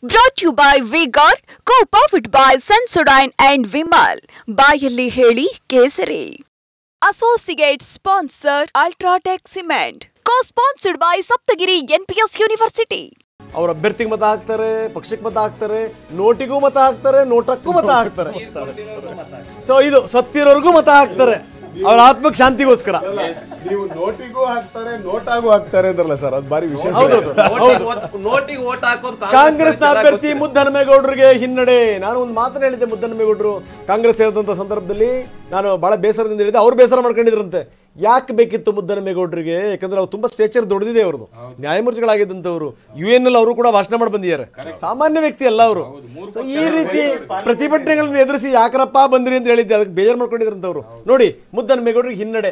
Brought to you by Vigor, co-powered by Sensodyne and Vimal. ಬಾಯಲ್ಲಿ ಹೇಳಿ ಕೇಸರಿ. Associate sponsor Ultratech Cement. Co-sponsored by Saptagiri NPS University. ಅವರ ಅಭ್ಯರ್ಥಿಗೆ ಮತ ಹಾಕ್ತಾರೆ, ಪಕ್ಷಕ್ಕೆ ಮತ ಹಾಕ್ತಾರೆ, ನೋಟಿಗೂ ಮತ ಹಾಕ್ತಾರೆ, ನೋಟಕ್ಕೂ ಮತ ಹಾಕ್ತಾರೆ. ಸೊ ಇದು ಸತ್ತಿರೋರ್ಗೂ ಮತ ಹಾಕ್ತಾರೆ, ಅವರ ಆತ್ಮಕ್ಕೆ ಶಾಂತಿಗೋಸ್ಕರ. ನೀವು ನೋಟಿಗೂ ಹಾಕ್ತಾರೆ, ನೋಟಾಗೂ ಹಾಕ್ತಾರೆ ಅಂದ್ರಲ್ಲ ಸರ್, ಅದು ಬಾರಿ ವಿಶೇಷ. ಕಾಂಗ್ರೆಸ್ನ ಅಭ್ಯರ್ಥಿ ಮುದ್ದಹನುಮೇಗೌಡರಿಗೆ ಹಿನ್ನಡೆ. ನಾನು ಒಂದು ಮಾತನ್ನ ಹೇಳಿದ್ದೆ, ಮುದ್ದಹನುಮೇಗೌಡರು ಕಾಂಗ್ರೆಸ್ ಸೇರಿದಂತ ಸಂದರ್ಭದಲ್ಲಿ ನಾನು ಬಹಳ ಬೇಸರದಿಂದ ಹೇಳಿದ್ದೆ. ಅವ್ರು ಬೇಸರ ಮಾಡ್ಕೊಂಡಿದ್ರಂತೆ. ಯಾಕೆ ಬೇಕಿತ್ತು ಮುದ್ದಹನುಮೇಗೌಡರಿಗೆ? ಯಾಕಂದ್ರೆ ಅವ್ರು ತುಂಬಾ ಸ್ಟೇಚರ್ ದೊಡ್ಡದಿದೆ ಅವ್ರದ್ದು, ನ್ಯಾಯಮೂರ್ತಿಗಳಾಗಿದ್ದಂಥವ್ರು, UN ನಲ್ಲಿ ಅವರು ಕೂಡ ಭಾಷಣ ಮಾಡಿ ಬಂದಿದ್ದಾರೆ. ಸಾಮಾನ್ಯ ವ್ಯಕ್ತಿ ಅಲ್ಲ ಅವರು. ಈ ರೀತಿ ಪ್ರತಿಭಟನೆಗಳನ್ನ ಎದುರಿಸಿ ಯಾಕರಪ್ಪ ಬಂದ್ರಿ ಅಂತ ಹೇಳಿದ್ದೆ, ಅದಕ್ಕೆ ಬೇಜಾರು ಮಾಡ್ಕೊಂಡಿದ್ರಂತವ್ರು. ನೋಡಿ, ಮುದ್ದಹನುಮೇಗೌಡರಿಗೆ ಹಿನ್ನಡೆ,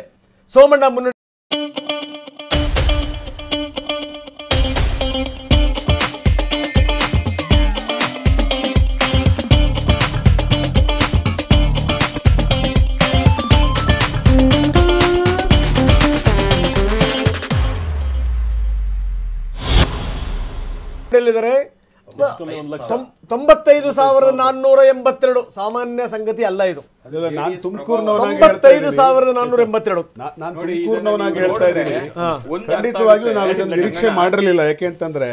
ಸೋಮಣ್ಣ ಮುನ್ನಡೆ. ಿದ್ದಾರೆ 95,482. ಸಾಮಾನ್ಯ ಸಂಗತಿ ಅಲ್ಲ ಇದು. ನಾನು ತುಮಕೂರಿನವನಾಗಿ 95,482. ನಾನು ತುಮಕೂರಿನವನಾಗಿ ಹೇಳ್ತಾ ಇದ್ದೀನಿ. ಖಂಡಿತವಾಗಿಯೂ ನಾವು ಇದನ್ನು ನಿರೀಕ್ಷೆ ಮಾಡಿರಲಿಲ್ಲ. ಯಾಕೆಂತಂದ್ರೆ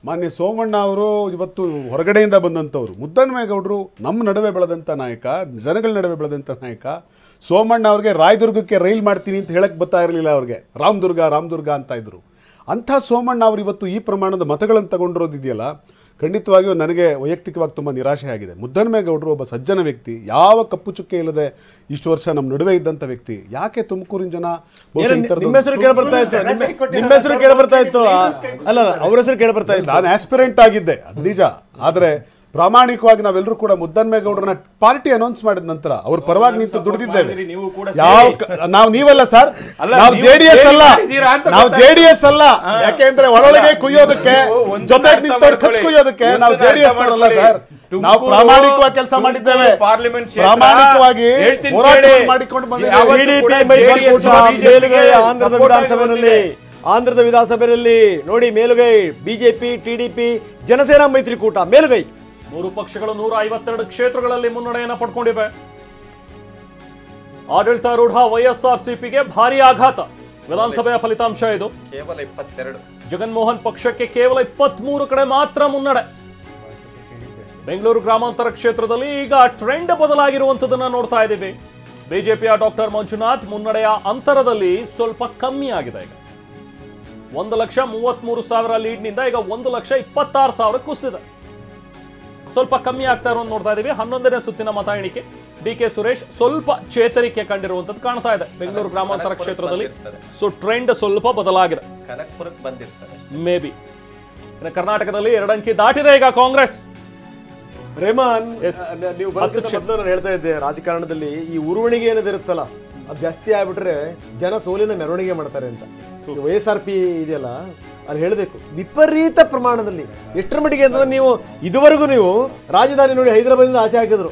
ಮಾನ್ಯ ಸೋಮಣ್ಣ ಅವರು ಇವತ್ತು ಹೊರಗಡೆಯಿಂದ ಬಂದಂಥವ್ರು. ಮುದ್ದಹನುಮೇಗೌಡರು ನಮ್ಮ ನಡುವೆ ಬೆಳೆದಂಥ ನಾಯಕ, ಜನಗಳ ನಡುವೆ ಬೆಳೆದಂಥ ನಾಯಕ. ಸೋಮಣ್ಣ ಅವ್ರಿಗೆ ರಾಯದುರ್ಗಕ್ಕೆ ರೈಲ್ ಮಾಡ್ತೀನಿ ಅಂತ ಹೇಳಕ್ ಬರ್ತಾ ಇರಲಿಲ್ಲ. ಅವ್ರಿಗೆ ರಾಮದುರ್ಗ ಅಂತ ಇದ್ರು. ಅಂಥ ಸೋಮಣ್ಣ ಅವರು ಇವತ್ತು ಈ ಪ್ರಮಾಣದ ಮತಗಳನ್ನು ತಗೊಂಡಿರೋದಿದೆಯಲ್ಲ, ಖಂಡಿತವಾಗಿಯೂ ನನಗೆ ವೈಯಕ್ತಿಕವಾಗಿ ತುಂಬ ನಿರಾಶೆ ಆಗಿದೆ. ಮುದ್ದಹನುಮೇಗೌಡರು ಒಬ್ಬ ಸಜ್ಜನ ವ್ಯಕ್ತಿ, ಯಾವ ಕಪ್ಪು ಚುಕ್ಕೆ ಇಲ್ಲದೆ ಇಷ್ಟು ವರ್ಷ ನಮ್ಮ ನಡುವೆ ಇದ್ದಂಥ ವ್ಯಕ್ತಿ. ಯಾಕೆ ತುಮಕೂರಿನ ಜನ ನಿಮ್ಮ ಹೆಸರು ಕೇಳಬರ್ತಾ ಇತ್ತು? ಅಲ್ಲ, ಅವ್ರ ಹೆಸರು ಕೇಳಬರ್ತಾ ಇತ್ತು. ನಾನು ಆಸ್ಪಿರೆಂಟ್ ಆಗಿದ್ದೆ, ಅದು ನಿಜ. ಆದರೆ ಪ್ರಾಮಾಣಿಕವಾಗಿ ನಾವೆಲ್ಲರೂ ಕೂಡ ಮುದ್ದಹನುಮೇಗೌಡರನ್ನ ಪಾರ್ಟಿ ಅನೌನ್ಸ್ ಮಾಡಿದ ನಂತರ ಅವ್ರ ಪರವಾಗಿ ನಿಂತು ದುಡಿದಿದ್ದೇವೆ. ನಾವು ನೀವಲ್ಲ ಸರ್, ನಾವು ಜೆಡಿಎಸ್ ಅಲ್ಲ. ಯಾಕೆಂದ್ರೆ ಒಳೊಳಗೆ ಕುಯ್ಯೋದಕ್ಕೆ, ಜೊತೆಗೆ ನಿಂತವ್ರು ಕತ್ ಕುಯ್ಯೋದಕ್ಕೆ ನಾವು ಜೆಡಿಎಸ್ ಅವರಲ್ಲ ಸರ್. ನಾವು ಪ್ರಾಮಾಣಿಕವಾಗಿ ಕೆಲಸ ಮಾಡಿದ್ದೇವೆ, ಪ್ರಾಮಾಣಿಕವಾಗಿ ಹೋರಾಟ ಮಾಡಿಕೊಂಡು ಬಂದಿದ್ದೇವೆ. ಆಂಧ್ರದ ವಿಧಾನಸಭೆಯಲ್ಲಿ ನೋಡಿ, ಮೇಲುಗೈ ಬಿಜೆಪಿ, ಟಿಡಿಪಿ, ಜನಸೇನಾ ಮೈತ್ರಿಕೂಟ ಮೇಲುಗೈ. 3 ಪಕ್ಷಗಳು 152 ಕ್ಷೇತ್ರಗಳಲ್ಲಿ ಮುನ್ನಡೆಯನ್ನು ಪಡ್ಕೊಂಡಿವೆ. ಆಡಳಿತಾರೂಢ ವೈಎಸ್ಆರ್ಸಿಪಿಗೆ ಭಾರಿ ಆಘಾತ. ವಿಧಾನಸಭೆಯ ಫಲಿತಾಂಶ ಇದು. ಕೇವಲ 22. ಜಗನ್ಮೋಹನ್ ಪಕ್ಷಕ್ಕೆ ಕೇವಲ 23 ಕಡೆ ಮಾತ್ರ ಮುನ್ನಡೆ. ಬೆಂಗಳೂರು ಗ್ರಾಮಾಂತರ ಕ್ಷೇತ್ರದಲ್ಲಿ ಈಗ ಟ್ರೆಂಡ್ ಬದಲಾಗಿರುವಂತದನ್ನ ನೋಡ್ತಾ ಇದ್ದೀವಿ. ಬಿಜೆಪಿಯ ಡಾಕ್ಟರ್ ಮಂಜುನಾಥ್ ಮುನ್ನಡೆಯ ಅಂತರದಲ್ಲಿ ಸ್ವಲ್ಪ ಕಮ್ಮಿ ಆಗಿದೆ. ಈಗ 1,33,000 ಲೀಡ್ನಿಂದ ಈಗ 1,26,000 ಕುಸಿದಿದೆ. ಸ್ವಲ್ಪ ಕಮ್ಮಿ ಆಗ್ತಾ ಇರೋದು ನೋಡ್ತಾ ಇದೀವಿ. 11ನೇ ಸುತ್ತಿನ ಮತ ಎಣಿಕೆ ಡಿಕೆ ಸುರೇಶ್ ಸ್ವಲ್ಪ ಚೇತರಿಕೆ ಕಂಡಿರುವಂತದ್ದು ಕಾಣ್ತಾ ಇದೆ ಬೆಂಗಳೂರು ಗ್ರಾಮಾಂತರ ಕ್ಷೇತ್ರದಲ್ಲಿ. ಸೊ ಟ್ರೆಂಡ್ ಸ್ವಲ್ಪ ಬದಲಾಗಿದೆ. ಮೇ ಬಿ ಕರ್ನಾಟಕದಲ್ಲಿ 2 ಅಂಕಿ ದಾಟಿದೆ ಈಗ ಕಾಂಗ್ರೆಸ್. ರೆಹಮಾನ್, ನೀವು ನಾನು ಹೇಳ್ತಾ ಇದ್ದೆ, ರಾಜಕಾರಣದಲ್ಲಿ ಈ ಉರುವಣಿಗೆ ಏನಿರುತ್ತಲ್ಲ, ಅದು ಜಾಸ್ತಿ ಆಗ್ಬಿಟ್ರೆ ಜನ ಸೋಲಿನ ಮೆರವಣಿಗೆ ಮಾಡ್ತಾರೆ ಅಂತ. YSRP ಇದೆಯಲ್ಲ, ಅಲ್ಲಿ ಹೇಳಬೇಕು ವಿಪರೀತ ಪ್ರಮಾಣದಲ್ಲಿ. ಎಷ್ಟರ ಮಟ್ಟಿಗೆ ಅಂತಂದ್ರೆ, ನೀವು ಇದುವರೆಗೂ ನೀವು ರಾಜಧಾನಿ ನೋಡಿ ಹೈದರಾಬಾದಿಂದ ಆಚೆ ಹಾಕಿದ್ರು,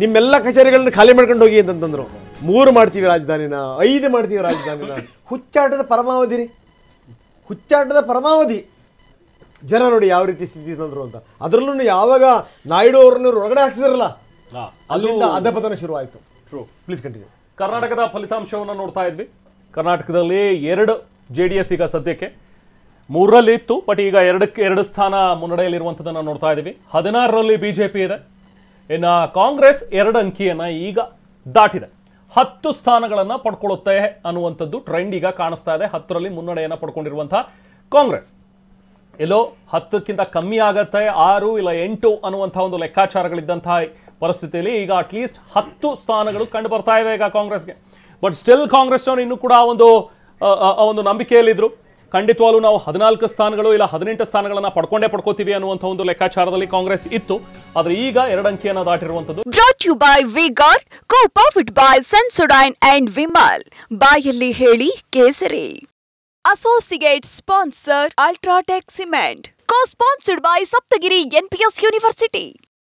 ನಿಮ್ಮೆಲ್ಲ ಕಚೇರಿಗಳನ್ನ ಖಾಲಿ ಮಾಡ್ಕೊಂಡು ಹೋಗಿ ಅಂತಂದ್ರು. 3 ಮಾಡ್ತೀವಿ ರಾಜಧಾನಿನ, 5 ಮಾಡ್ತೀವಿ ರಾಜಧಾನಿನ. ಹುಚ್ಚಾಟದ ಪರಮಾವಧಿ. ಜನ ನೋಡಿ ಯಾವ ರೀತಿ ಸ್ಥಿತಿ ತಂದ್ರು ಅಂತ. ಅದರಲ್ಲೂ ಯಾವಾಗ ನಾಯ್ಡು ಅವ್ರನ್ನ ಹೊರಗಡೆ ಹಾಕ್ಸಿದ್ರಲ್ಲ, ಅಲ್ಲಿಂದ ಅಧಪತನ ಶುರುವಾಯಿತು. Please continue. ಕರ್ನಾಟಕದ ಫಲಿತಾಂಶವನ್ನು ನೋಡ್ತಾ ಇದ್ವಿ. ಕರ್ನಾಟಕದಲ್ಲಿ 2 JDS ಈಗ ಸದ್ಯಕ್ಕೆ 3ರಲ್ಲಿ ಇತ್ತು, ಬಟ್ ಈಗ 2 ಸ್ಥಾನ ಮುನ್ನಡೆಯಲ್ಲಿರುವಂಥದ್ದನ್ನು ನೋಡ್ತಾ ಇದ್ದೀವಿ. 16ರಲ್ಲಿ ಬಿಜೆಪಿ ಇದೆ. ಇನ್ನು ಕಾಂಗ್ರೆಸ್ 2 ಅಂಕಿಯನ್ನ ಈಗ ದಾಟಿದೆ. 10 ಸ್ಥಾನಗಳನ್ನು ಪಡ್ಕೊಳ್ಳುತ್ತೆ ಅನ್ನುವಂಥದ್ದು ಟ್ರೆಂಡ್ ಈಗ ಕಾಣಿಸ್ತಾ ಇದೆ. 10ರಲ್ಲಿ ಮುನ್ನಡೆಯನ್ನು ಪಡ್ಕೊಂಡಿರುವಂತಹ ಕಾಂಗ್ರೆಸ್ ಎಲ್ಲೋ 10ಕ್ಕಿಂತ ಕಮ್ಮಿ ಆಗತ್ತೆ, 6 ಇಲ್ಲ 8 ಅನ್ನುವಂಥ ಒಂದು ಲೆಕ್ಕಾಚಾರಗಳಿದ್ದಂತಹ ಪರಿಸ್ಥಿತಿಯಲ್ಲಿ ಈಗ ಅಟ್ಲೀಸ್ಟ್ 10 ಸ್ಥಾನಗಳು ಕಂಡು ಬರ್ತಾ ಇವೆ ಈಗ ಕಾಂಗ್ರೆಸ್ಗೆ. ಬಟ್ ಸ್ಟಿಲ್ ಕಾಂಗ್ರೆಸ್ ಅವರು ಇನ್ನೂ ಕೂಡ ಒಂದು ನಂಬಿಕೆಯಲ್ಲಿದ್ರು. ಖಂಡಿತವಾಗ್ಲೂ ನಾವು 14 ಸ್ಥಾನಗಳು ಇಲ್ಲ 18 ಸ್ಥಾನಗಳನ್ನ ಪಡ್ಕೋತೀವಿ ಅನ್ನುವಂಥ ಒಂದು ಲೆಕ್ಕಾಚಾರದಲ್ಲಿ ಕಾಂಗ್ರೆಸ್ ಇತ್ತು. ಆದ್ರೆ ಈಗ 2 ಅಂಕಿಯನ್ನ ದಾಟಿರುವಂತದ್ದು. Brought to you by Vigor, co-powered by Sensodyne and Vimal. ಬಾಯಲ್ಲಿ ಹೇಳಿ ಕೇಸರಿ. Associate sponsor Ultratech Cement. Co-sponsored by Saptagiri NPS University.